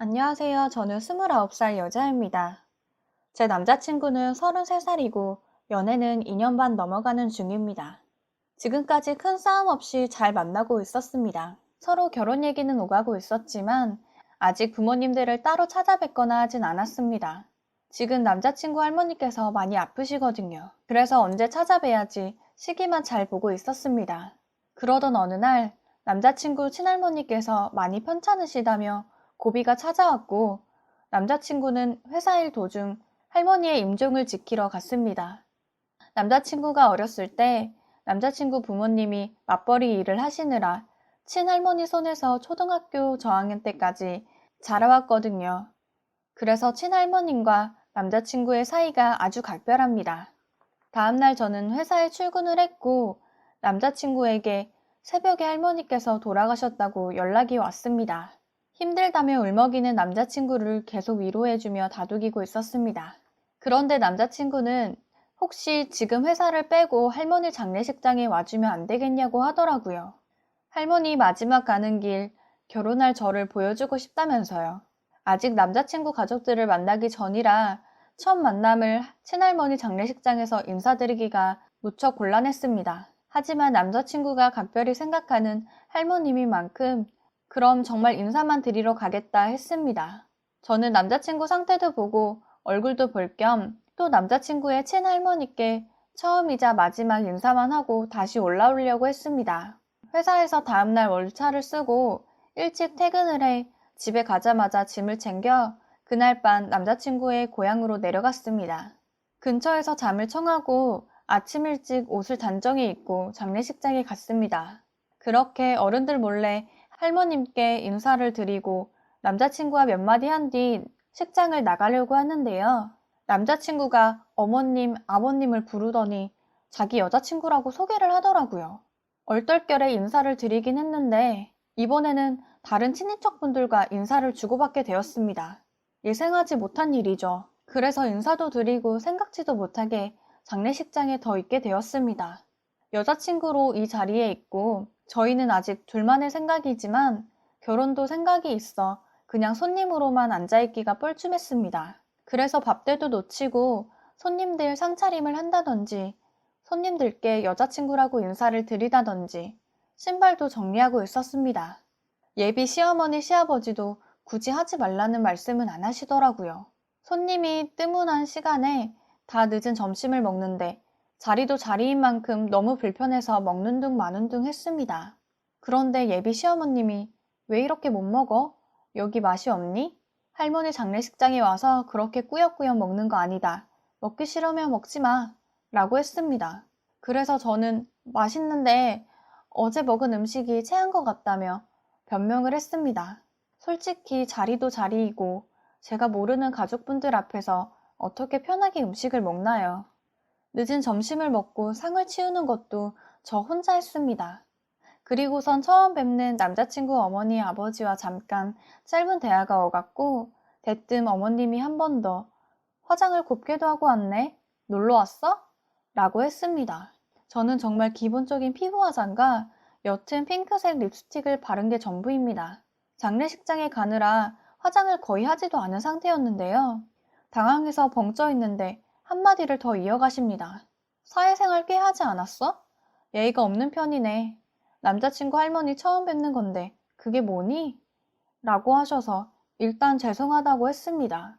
안녕하세요. 저는 29살 여자입니다. 제 남자친구는 33살이고 연애는 2년 반 넘어가는 중입니다. 지금까지 큰 싸움 없이 잘 만나고 있었습니다. 서로 결혼 얘기는 오가고 있었지만 아직 부모님들을 따로 찾아뵙거나 하진 않았습니다. 지금 남자친구 할머니께서 많이 아프시거든요. 그래서 언제 찾아뵈야지 시기만 잘 보고 있었습니다. 그러던 어느 날 남자친구 친할머니께서 많이 편찮으시다며 고비가 찾아왔고 남자친구는 회사 일 도중 할머니의 임종을 지키러 갔습니다. 남자친구가 어렸을 때 남자친구 부모님이 맞벌이 일을 하시느라 친할머니 손에서 초등학교 저학년 때까지 자라왔거든요. 그래서 친할머님과 남자친구의 사이가 아주 각별합니다. 다음날 저는 회사에 출근을 했고 남자친구에게 새벽에 할머니께서 돌아가셨다고 연락이 왔습니다. 힘들다며 울먹이는 남자친구를 계속 위로해주며 다독이고 있었습니다. 그런데 남자친구는 혹시 지금 회사를 빼고 할머니 장례식장에 와주면 안 되겠냐고 하더라고요. 할머니 마지막 가는 길 결혼할 저를 보여주고 싶다면서요. 아직 남자친구 가족들을 만나기 전이라 첫 만남을 친할머니 장례식장에서 인사드리기가 무척 곤란했습니다. 하지만 남자친구가 각별히 생각하는 할머님인 만큼 그럼 정말 인사만 드리러 가겠다 했습니다. 저는 남자친구 상태도 보고 얼굴도 볼 겸 또 남자친구의 친할머니께 처음이자 마지막 인사만 하고 다시 올라오려고 했습니다. 회사에서 다음날 월차를 쓰고 일찍 퇴근을 해 집에 가자마자 짐을 챙겨 그날 밤 남자친구의 고향으로 내려갔습니다. 근처에서 잠을 청하고 아침 일찍 옷을 단정히 입고 장례식장에 갔습니다. 그렇게 어른들 몰래 할머님께 인사를 드리고 남자친구와 몇 마디 한 뒤 식장을 나가려고 하는데요. 남자친구가 어머님, 아버님을 부르더니 자기 여자친구라고 소개를 하더라고요. 얼떨결에 인사를 드리긴 했는데 이번에는 다른 친인척분들과 인사를 주고받게 되었습니다. 예상하지 못한 일이죠. 그래서 인사도 드리고 생각지도 못하게 장례식장에 더 있게 되었습니다. 여자친구로 이 자리에 있고 저희는 아직 둘만의 생각이지만 결혼도 생각이 있어 그냥 손님으로만 앉아있기가 뻘쭘했습니다. 그래서 밥때도 놓치고 손님들 상차림을 한다든지 손님들께 여자친구라고 인사를 드리다든지 신발도 정리하고 있었습니다. 예비 시어머니 시아버지도 굳이 하지 말라는 말씀은 안 하시더라고요. 손님이 뜨문한 시간에 다 늦은 점심을 먹는데 자리도 자리인 만큼 너무 불편해서 먹는 둥 마는 둥 했습니다. 그런데 예비 시어머님이 왜 이렇게 못 먹어? 여기 맛이 없니? 할머니 장례식장에 와서 그렇게 꾸역꾸역 먹는 거 아니다. 먹기 싫으면 먹지 마. 라고 했습니다. 그래서 저는 맛있는데 어제 먹은 음식이 체한 것 같다며 변명을 했습니다. 솔직히 자리도 자리이고 제가 모르는 가족분들 앞에서 어떻게 편하게 음식을 먹나요? 늦은 점심을 먹고 상을 치우는 것도 저 혼자 했습니다. 그리고선 처음 뵙는 남자친구 어머니 아버지와 잠깐 짧은 대화가 오갔고 대뜸 어머님이 한 번 더 화장을 곱게도 하고 왔네? 놀러 왔어? 라고 했습니다. 저는 정말 기본적인 피부 화장과 옅은 핑크색 립스틱을 바른 게 전부입니다. 장례식장에 가느라 화장을 거의 하지도 않은 상태였는데요. 당황해서 벙쪄 있는데 한마디를 더 이어가십니다. 사회생활 꽤 하지 않았어? 예의가 없는 편이네. 남자친구 할머니 처음 뵙는 건데 그게 뭐니? 라고 하셔서 일단 죄송하다고 했습니다.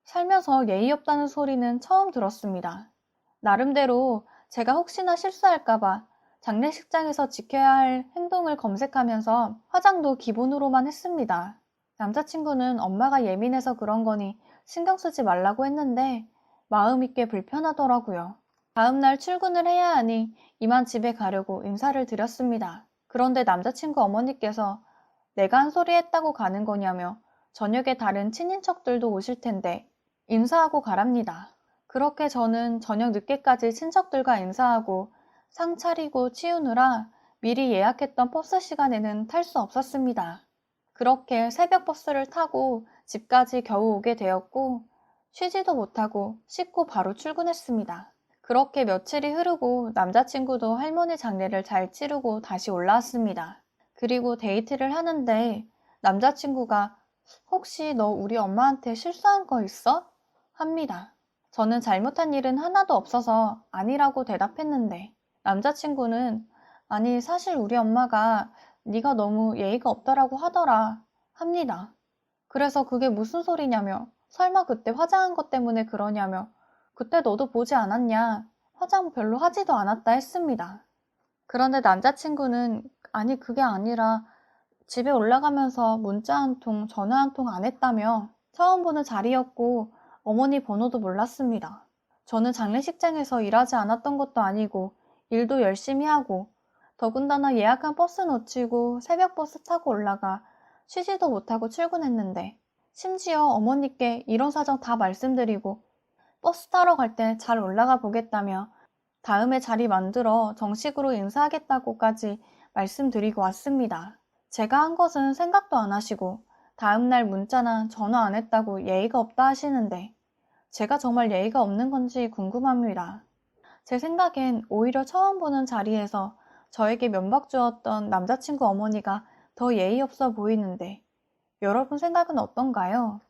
살면서 예의 없다는 소리는 처음 들었습니다. 나름대로 제가 혹시나 실수할까봐 장례식장에서 지켜야 할 행동을 검색하면서 화장도 기본으로만 했습니다. 남자친구는 엄마가 예민해서 그런 거니 신경 쓰지 말라고 했는데 마음이 꽤 불편하더라고요. 다음날 출근을 해야 하니 이만 집에 가려고 인사를 드렸습니다. 그런데 남자친구 어머니께서 내가 한 소리 했다고 가는 거냐며 저녁에 다른 친인척들도 오실 텐데 인사하고 가랍니다. 그렇게 저는 저녁 늦게까지 친척들과 인사하고 상 차리고 치우느라 미리 예약했던 버스 시간에는 탈 수 없었습니다. 그렇게 새벽 버스를 타고 집까지 겨우 오게 되었고 쉬지도 못하고 씻고 바로 출근했습니다. 그렇게 며칠이 흐르고 남자친구도 할머니 장례를 잘 치르고 다시 올라왔습니다. 그리고 데이트를 하는데 남자친구가 혹시 너 우리 엄마한테 실수한 거 있어? 합니다. 저는 잘못한 일은 하나도 없어서 아니라고 대답했는데 남자친구는 아니 사실 우리 엄마가 네가 너무 예의가 없더라고 하더라 합니다. 그래서 그게 무슨 소리냐며 설마 그때 화장한 것 때문에 그러냐며 그때 너도 보지 않았냐 화장 별로 하지도 않았다 했습니다. 그런데 남자친구는 아니 그게 아니라 집에 올라가면서 문자 한 통, 전화 한 통 안 했다며 처음 보는 자리였고 어머니 번호도 몰랐습니다. 저는 장례식장에서 일하지 않았던 것도 아니고 일도 열심히 하고 더군다나 예약한 버스 놓치고 새벽 버스 타고 올라가 쉬지도 못하고 출근했는데 심지어 어머니께 이런 사정 다 말씀드리고 버스 타러 갈 때 잘 올라가 보겠다며 다음에 자리 만들어 정식으로 인사하겠다고까지 말씀드리고 왔습니다. 제가 한 것은 생각도 안 하시고 다음날 문자나 전화 안 했다고 예의가 없다 하시는데 제가 정말 예의가 없는 건지 궁금합니다. 제 생각엔 오히려 처음 보는 자리에서 저에게 면박 주었던 남자친구 어머니가 더 예의 없어 보이는데 여러분 생각은 어떤가요?